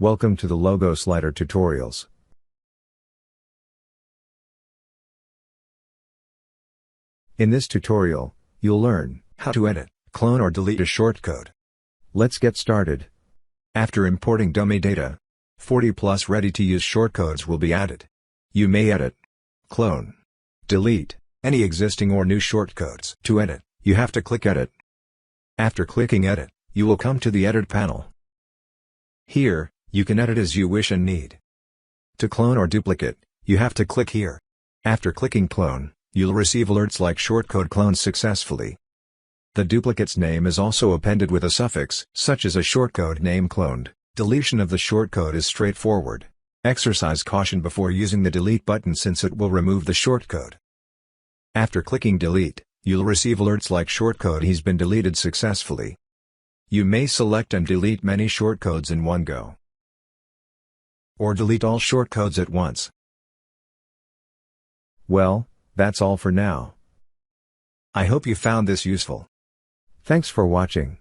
Welcome to the Logo Slider tutorials. In this tutorial, you'll learn how to edit, clone or delete a shortcode. Let's get started. After importing dummy data, 40+ ready-to-use shortcodes will be added. You may edit, clone, delete any existing or new shortcodes. To edit, you have to click Edit. After clicking Edit, you will come to the Edit panel. Here, you can edit as you wish and need. To clone or duplicate, you have to click here. After clicking Clone, you'll receive alerts like Shortcode cloned successfully. The duplicate's name is also appended with a suffix, such as a shortcode name cloned. Deletion of the shortcode is straightforward. Exercise caution before using the Delete button since it will remove the shortcode. After clicking Delete, you'll receive alerts like Shortcode has been deleted successfully. You may select and delete many shortcodes in one go, or delete all shortcodes at once. Well, that's all for now. I hope you found this useful. Thanks for watching.